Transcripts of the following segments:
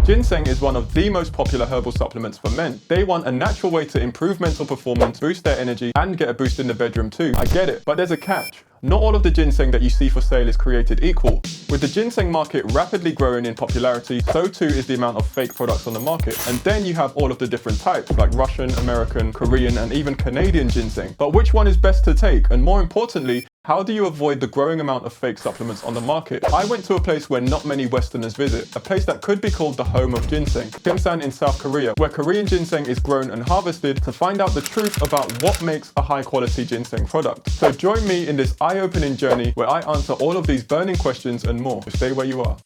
Ginseng is one of the most popular herbal supplements for men. They want a natural way to improve mental performance, boost their energy, and get a boost in the bedroom too. I get it, but there's a catch. Not all of the ginseng that you see for sale is created equal. With the ginseng market rapidly growing in popularity, so too is the amount of fake products on the market. And then you have all of the different types, like Russian, American, Korean, and even Canadian ginseng. But which one is best to take? And more importantly, how do you avoid the growing amount of fake supplements on the market? I went to a place where not many Westerners visit, a place that could be called the home of ginseng, Geumsan in South Korea, where Korean ginseng is grown and harvested to find out the truth about what makes a high-quality ginseng product. So join me in this eye-opening journey where I answer all of these burning questions and more. Stay where you are.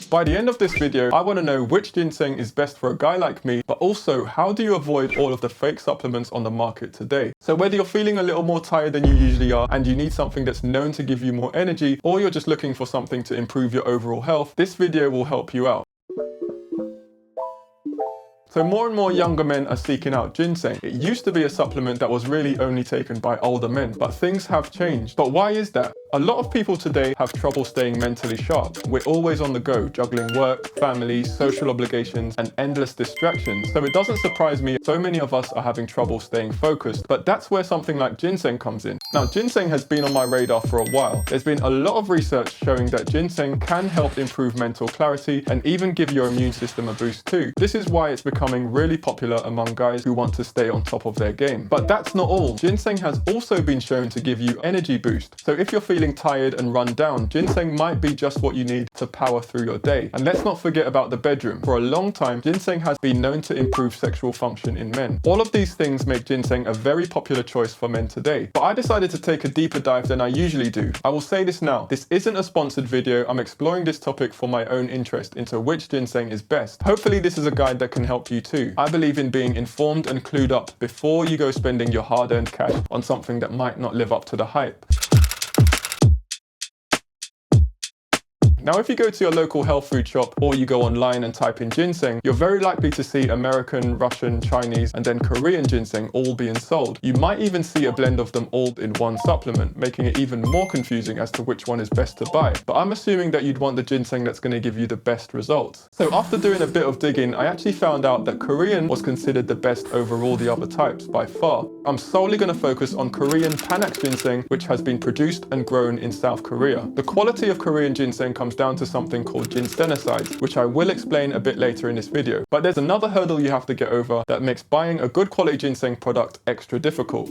By the end of this video, I want to know which ginseng is best for a guy like me, but also how do you avoid all of the fake supplements on the market today? So whether you're feeling a little more tired than you usually are and you need something that's known to give you more energy, or you're just looking for something to improve your overall health, this video will help you out. So more and more younger men are seeking out ginseng. It used to be a supplement that was really only taken by older men, but things have changed. But why is that? A lot of people today have trouble staying mentally sharp. We're always on the go, juggling work, family, social obligations, and endless distractions. So it doesn't surprise me so many of us are having trouble staying focused. But that's where something like ginseng comes in. Now, ginseng has been on my radar for a while. There's been a lot of research showing that ginseng can help improve mental clarity and even give your immune system a boost too. This is why it's becoming really popular among guys who want to stay on top of their game. But that's not all. Ginseng has also been shown to give you energy boost. So if you're feeling tired and run down, ginseng might be just what you need to power through your day. And let's not forget about the bedroom. For a long time, ginseng has been known to improve sexual function in men. All of these things make ginseng a very popular choice for men today. But I decided to take a deeper dive than I usually do. I will say this now, this isn't a sponsored video. I'm exploring this topic for my own interest into which ginseng is best. Hopefully this is a guide that can help you too. I believe in being informed and clued up before you go spending your hard-earned cash on something that might not live up to the hype. Now, if you go to your local health food shop or you go online and type in ginseng, you're very likely to see American, Russian, Chinese, and then Korean ginseng all being sold. You might even see a blend of them all in one supplement, making it even more confusing as to which one is best to buy. But I'm assuming that you'd want the ginseng that's going to give you the best results. So after doing a bit of digging, I actually found out that Korean was considered the best over all the other types by far. I'm solely going to focus on Korean Panax ginseng, which has been produced and grown in South Korea. The quality of Korean ginseng comes down to something called ginsenosides, which I will explain a bit later in this video. But there's another hurdle you have to get over that makes buying a good quality ginseng product extra difficult.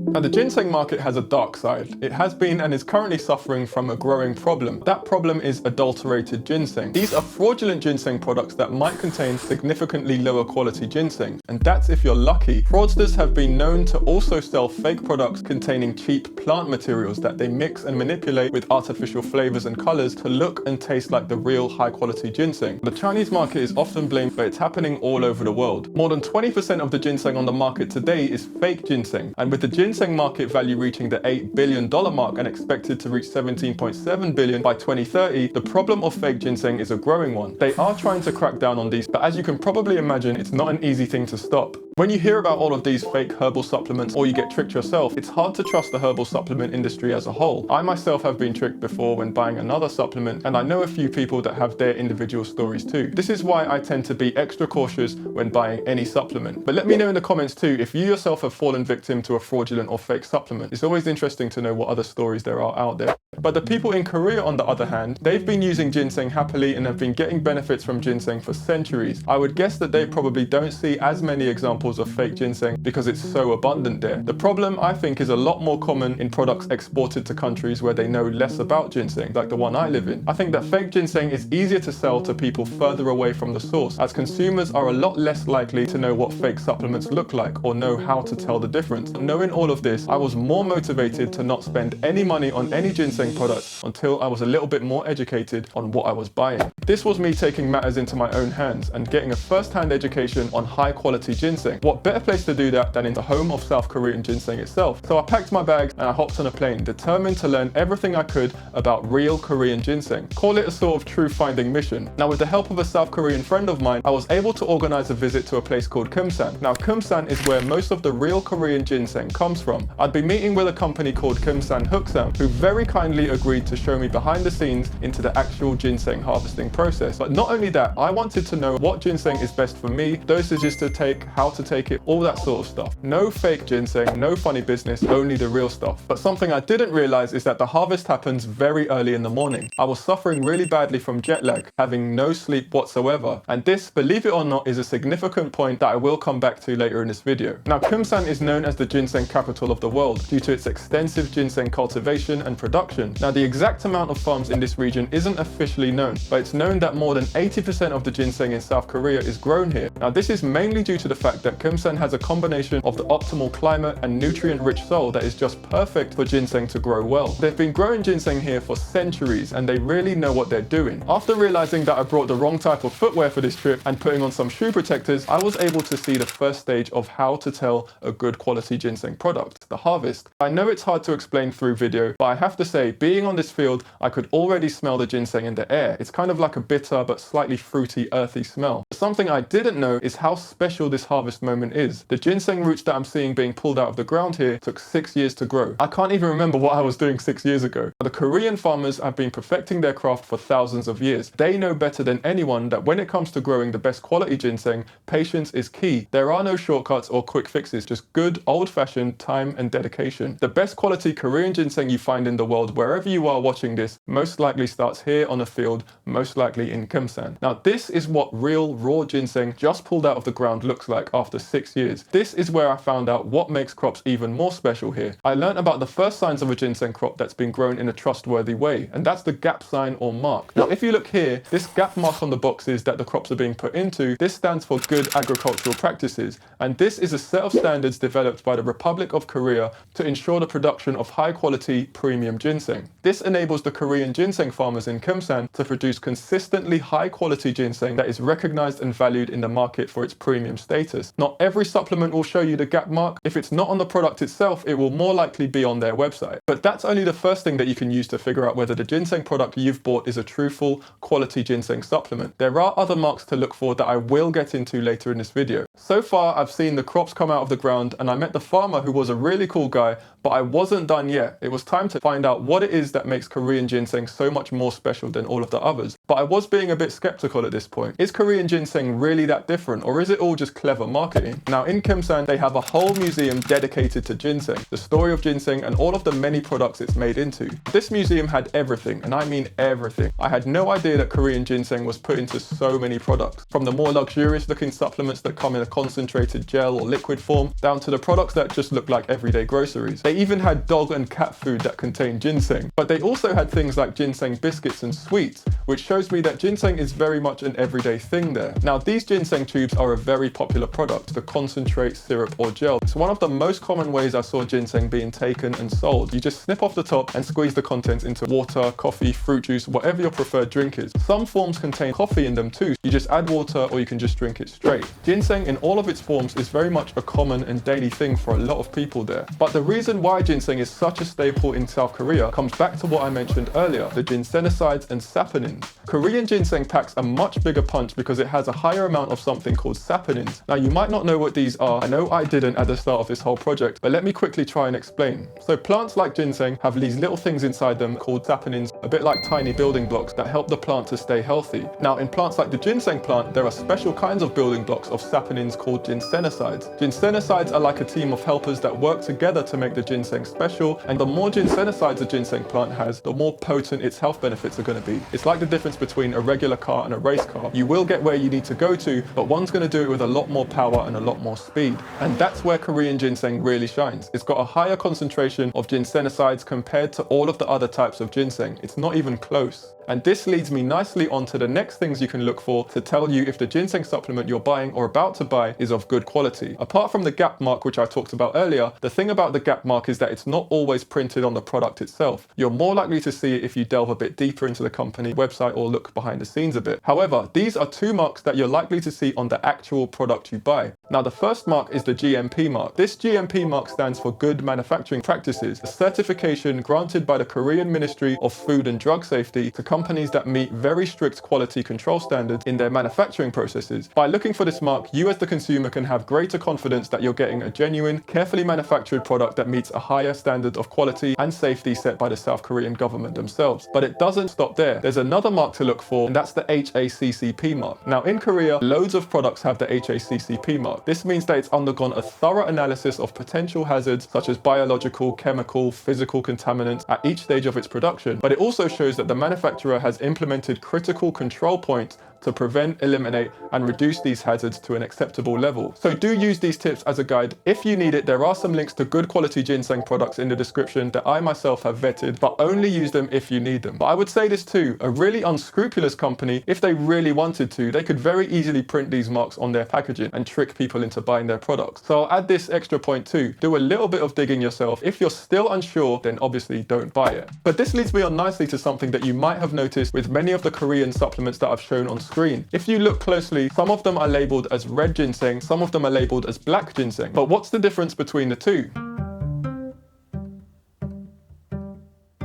Now, the ginseng market has a dark side. It has been and is currently suffering from a growing problem. That problem is adulterated ginseng. These are fraudulent ginseng products that might contain significantly lower quality ginseng, and that's if you're lucky. Fraudsters have been known to also sell fake products containing cheap plant materials that they mix and manipulate with artificial flavors and colors to look and taste like the real high quality ginseng. The Chinese market is often blamed, but it's happening all over the world. More than 20% of the ginseng on the market today is fake ginseng, and with the ginseng market value reaching the $8 billion mark and expected to reach $17.7 billion by 2030, the problem of fake ginseng is a growing one. They are trying to crack down on these, but as you can probably imagine, it's not an easy thing to stop. When you hear about all of these fake herbal supplements or you get tricked yourself, it's hard to trust the herbal supplement industry as a whole. I myself have been tricked before when buying another supplement, and I know a few people that have their individual stories too. This is why I tend to be extra cautious when buying any supplement. But let me know in the comments too if you yourself have fallen victim to a fraudulent or fake supplement. It's always interesting to know what other stories there are out there. But the people in Korea, on the other hand, they've been using ginseng happily and have been getting benefits from ginseng for centuries. I would guess that they probably don't see as many examples of fake ginseng because it's so abundant there. The problem, I think, is a lot more common in products exported to countries where they know less about ginseng, like the one I live in. I think that fake ginseng is easier to sell to people further away from the source, as consumers are a lot less likely to know what fake supplements look like or know how to tell the difference. Knowing all of this, I was more motivated to not spend any money on any ginseng products until I was a little bit more educated on what I was buying. This was me taking matters into my own hands and getting a first-hand education on high quality ginseng. What better place to do that than in the home of South Korean ginseng itself? So I packed my bags and I hopped on a plane, determined to learn everything I could about real Korean ginseng. Call it a sort of true finding mission. Now, with the help of a South Korean friend of mine, I was able to organize a visit to a place called Geumsan. Now, Geumsan is where most of the real Korean ginseng comes from. I'd be meeting with a company called Ginseng, who very kindly kindly agreed to show me behind the scenes into the actual ginseng harvesting process. But not only that, I wanted to know what ginseng is best for me, dosages to take, how to take it, all that sort of stuff. No fake ginseng, no funny business, only the real stuff. But something I didn't realize is that the harvest happens very early in the morning. I was suffering really badly from jet lag, having no sleep whatsoever. And this, believe it or not, is a significant point that I will come back to later in this video. Now, Geumsan is known as the ginseng capital of the world due to its extensive ginseng cultivation and production. Now, the exact amount of farms in this region isn't officially known, but it's known that more than 80% of the ginseng in South Korea is grown here. Now, this is mainly due to the fact that Geumsan has a combination of the optimal climate and nutrient-rich soil that is just perfect for ginseng to grow well. They've been growing ginseng here for centuries, and they really know what they're doing. After realizing that I brought the wrong type of footwear for this trip and putting on some shoe protectors, I was able to see the first stage of how to tell a good quality ginseng product, the harvest. I know it's hard to explain through video, but I have to say, being on this field, I could already smell the ginseng in the air. It's kind of like a bitter but slightly fruity, earthy smell. Something I didn't know is how special this harvest moment is. The ginseng roots that I'm seeing being pulled out of the ground here took 6 years to grow. I can't even remember what I was doing 6 years ago. The Korean farmers have been perfecting their craft for thousands of years. They know better than anyone that when it comes to growing the best quality ginseng, patience is key. There are no shortcuts or quick fixes, just good old-fashioned time and dedication. The best quality Korean ginseng you find in the world, wherever you are watching this, most likely starts here on a field, most likely in Geumsan. Now, this is what real raw ginseng just pulled out of the ground looks like after 6 years. This is where I found out what makes crops even more special here. I learned about the first signs of a ginseng crop that's been grown in a trustworthy way, and that's the gap sign or mark. Now, if you look here, this gap mark on the boxes that the crops are being put into, this stands for good agricultural practices, and this is a set of standards developed by the Republic of Korea to ensure the production of high quality premium ginseng. This enables the Korean ginseng farmers in Geumsan to produce consistently high quality ginseng that is recognized and valued in the market for its premium status. Not every supplement will show you the gap mark. If it's not on the product itself, it will more likely be on their website. But that's only the first thing that you can use to figure out whether the ginseng product you've bought is a truthful quality ginseng supplement. There are other marks to look for that I will get into later in this video. So far, I've seen the crops come out of the ground, and I met the farmer who was a really cool guy, but I wasn't done yet. It was time to find out what it is that makes Korean ginseng so much more special than all of the others. But I was being a bit skeptical at this point. Is Korean ginseng really that different, or is it all just clever marketing? Now, in Geumsan, they have a whole museum dedicated to ginseng, the story of ginseng and all of the many products it's made into. This museum had everything, and I mean everything. I had no idea that Korean ginseng was put into so many products, from the more luxurious looking supplements that come in a concentrated gel or liquid form, down to the products that just look like everyday groceries. They even had dog and cat food that contained ginseng, but they also had things like ginseng biscuits and sweets, which shows me that ginseng is very much an everyday thing there. Now, these ginseng tubes are a very popular product, the concentrate, syrup or gel. It's one of the most common ways I saw ginseng being taken and sold. You just snip off the top and squeeze the contents into water, coffee, fruit juice, whatever your preferred drink is. Some forms contain coffee in them too. You just add water or you can just drink it straight. Ginseng in all of its forms is very much a common and daily thing for a lot of people there. But the reason why ginseng is such a staple in South Korea comes back to what I mentioned earlier, the ginsenosides and saponins. Korean ginseng packs a much bigger punch because it has a higher amount of something called saponins. Now, you might not know what these are. I know I didn't at the start of this whole project, but let me quickly try and explain. So plants like ginseng have these little things inside them called saponins, a bit like tiny building blocks that help the plant to stay healthy. Now, in plants like the ginseng plant, there are special kinds of building blocks of saponins called ginsenosides. Ginsenosides are like a team of helpers that work together to make the ginseng special, and the more ginsenosides a ginseng plant has, the more potent its health benefits are going to be. It's like the difference between a regular car and a race car. You will get where you need to go to, but one's going to do it with a lot more power and a lot more speed. And that's where Korean ginseng really shines. It's got a higher concentration of ginsenosides compared to all of the other types of ginseng. It's not even close. And this leads me nicely on to the next things you can look for to tell you if the ginseng supplement you're buying or about to buy is of good quality. Apart from the gap mark, which I talked about earlier, the thing about the gap mark is that it's not always printed on the product itself. You're more likely to see it if you delve a bit deeper into the company website or look behind the scenes a bit. However, these are two marks that you're likely to see on the actual product you buy. Now, the first mark is the GMP mark. This GMP mark stands for Good Manufacturing Practices, a certification granted by the Korean Ministry of Food food and drug safety to companies that meet very strict quality control standards in their manufacturing processes. By looking for this mark, you as the consumer can have greater confidence that you're getting a genuine, carefully manufactured product that meets a higher standard of quality and safety set by the South Korean government themselves. But it doesn't stop there. There's another mark to look for, and that's the HACCP mark. Now in Korea, loads of products have the HACCP mark. This means that it's undergone a thorough analysis of potential hazards such as biological, chemical, physical contaminants at each stage of its production. But it also shows that the manufacturer has implemented critical control points to prevent, eliminate, and reduce these hazards to an acceptable level. So do use these tips as a guide. If you need it, there are some links to good quality ginseng products in the description that I myself have vetted, but only use them if you need them. But I would say this too, a really unscrupulous company, if they really wanted to, they could very easily print these marks on their packaging and trick people into buying their products. So I'll add this extra point too. Do a little bit of digging yourself. If you're still unsure, then obviously don't buy it. But this leads me on nicely to something that you might have noticed with many of the Korean supplements that I've shown on screen. If you look closely, some of them are labeled as red ginseng, some of them are labeled as black ginseng. But what's the difference between the two?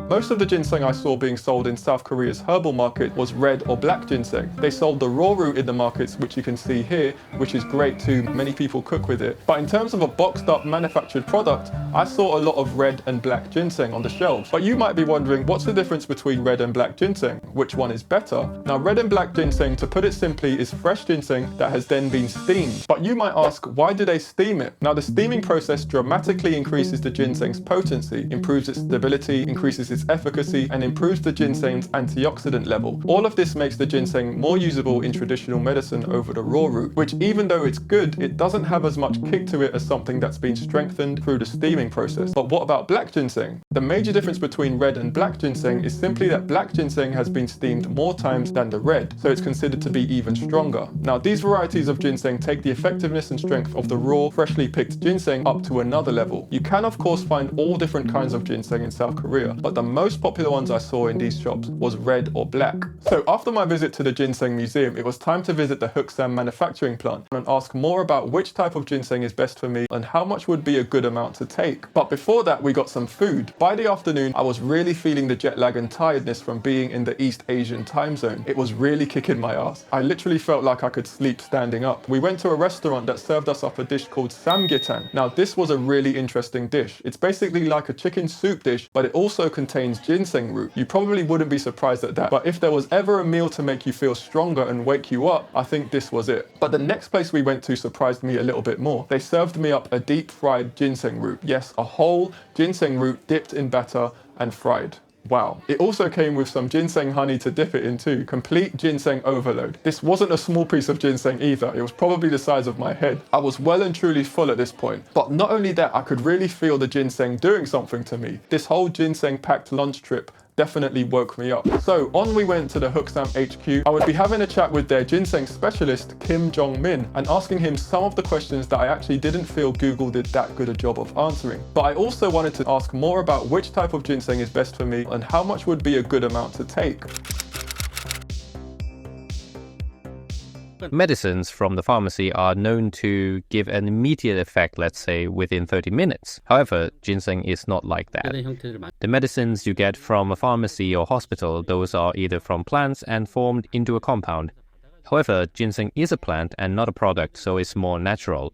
Most of the ginseng I saw being sold in South Korea's herbal market was red or black ginseng. They sold the raw root in the markets, which you can see here, which is great too. Many people cook with it. But in terms of a boxed up manufactured product, I saw a lot of red and black ginseng on the shelves. But you might be wondering, what's the difference between red and black ginseng? Which one is better? Now, red and black ginseng, to put it simply, is fresh ginseng that has then been steamed. But you might ask, why do they steam it? Now, the steaming process dramatically increases the ginseng's potency, improves its stability, increases its efficacy, and improves the ginseng's antioxidant level. All of this makes the ginseng more usable in traditional medicine over the raw root, which even though it's good, it doesn't have as much kick to it as something that's been strengthened through the steaming process. But what about black ginseng? The major difference between red and black ginseng is simply that black ginseng has been steamed more times than the red, so it's considered to be even stronger. Now, these varieties of ginseng take the effectiveness and strength of the raw, freshly picked ginseng up to another level. You can of course find all different kinds of ginseng in South Korea, but the most popular ones I saw in these shops was red or black. So after my visit to the Ginseng Museum, it was time to visit the Geumsan manufacturing plant and ask more about which type of ginseng is best for me and how much would be a good amount to take. But before that, we got some food. By the afternoon, I was really feeling the jet lag and tiredness from being in the East Asian time zone. It was really kicking my ass. I literally felt like I could sleep standing up. We went to a restaurant that served us up a dish called samgyetang. Now, this was a really interesting dish. It's basically like a chicken soup dish, but it also contains ginseng root. You probably wouldn't be surprised at that, but if there was ever a meal to make you feel stronger and wake you up, I think this was it. But the next place we went to surprised me a little bit more. They served me up a deep fried ginseng root. Yes, a whole ginseng root dipped in batter and fried. Wow. It also came with some ginseng honey to dip it in too. Complete ginseng overload. This wasn't a small piece of ginseng either. It was probably the size of my head. I was well and truly full at this point. But not only that, I could really feel the ginseng doing something to me. This whole ginseng packed lunch trip definitely woke me up. So on we went to the Geumsan HQ. I would be having a chat with their ginseng specialist, Kim Jong-min, and asking him some of the questions that I actually didn't feel Google did that good a job of answering. But I also wanted to ask more about which type of ginseng is best for me and how much would be a good amount to take. Medicines from the pharmacy are known to give an immediate effect, let's say, within 30 minutes. However, ginseng is not like that. The medicines you get from a pharmacy or hospital, those are either from plants and formed into a compound. However, ginseng is a plant and not a product, so it's more natural.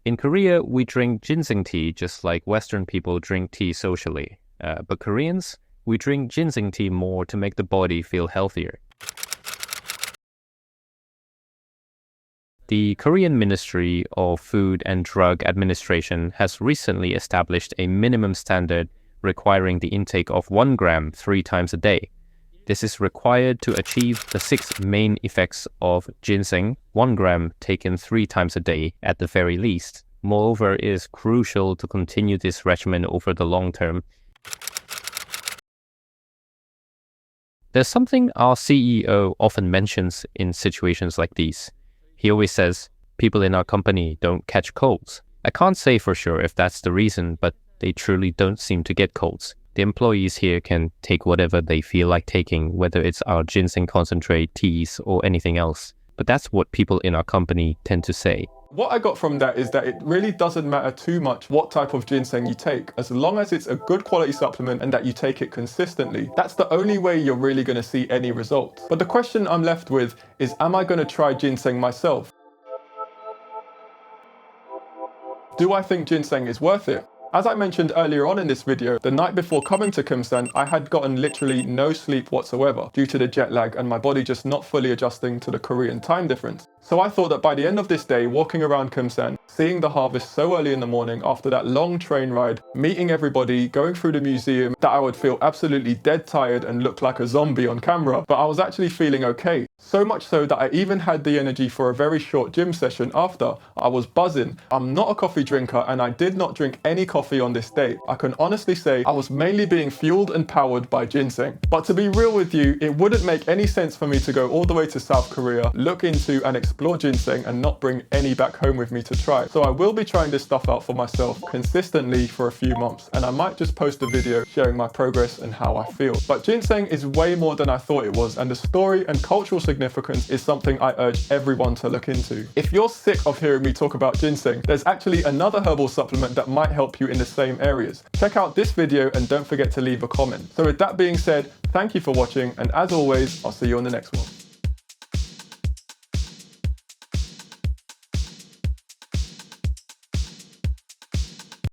In Korea, we drink ginseng tea just like Western people drink tea socially. But Koreans, we drink ginseng tea more to make the body feel healthier. The Korean Ministry of Food and Drug Administration has recently established a minimum standard requiring the intake of 1 gram 3 times a day. This is required to achieve the 6 main effects of ginseng, 1 gram taken 3 times a day at the very least. Moreover, it is crucial to continue this regimen over the long term. There's something our CEO often mentions in situations like these. He always says, people in our company don't catch colds. I can't say for sure if that's the reason, but they truly don't seem to get colds. The employees here can take whatever they feel like taking, whether it's our ginseng concentrate, teas, or anything else. But that's what people in our company tend to say. What I got from that is that it really doesn't matter too much what type of ginseng you take, as long as it's a good quality supplement and that you take it consistently. That's the only way you're really going to see any results. But the question I'm left with is, am I going to try ginseng myself? Do I think ginseng is worth it? As I mentioned earlier on in this video, the night before coming to Geumsan, I had gotten literally no sleep whatsoever due to the jet lag and my body just not fully adjusting to the Korean time difference. So I thought that by the end of this day, walking around Geumsan, seeing the harvest so early in the morning after that long train ride, meeting everybody, going through the museum, that I would feel absolutely dead tired and look like a zombie on camera. But I was actually feeling okay. So much so that I even had the energy for a very short gym session after. I was buzzing. I'm not a coffee drinker and I did not drink any coffee on this day. I can honestly say I was mainly being fueled and powered by ginseng. But to be real with you, it wouldn't make any sense for me to go all the way to South Korea, look into and explore ginseng and not bring any back home with me to try. So I will be trying this stuff out for myself consistently for a few months, and I might just post a video sharing my progress and how I feel. But ginseng is way more than I thought it was, and the story and cultural significance is something I urge everyone to look into. If you're sick of hearing me talk about ginseng, there's actually another herbal supplement that might help you in the same areas. Check out this video and don't forget to leave a comment. So with that being said, thank you for watching, and as always, I'll see you on the next one.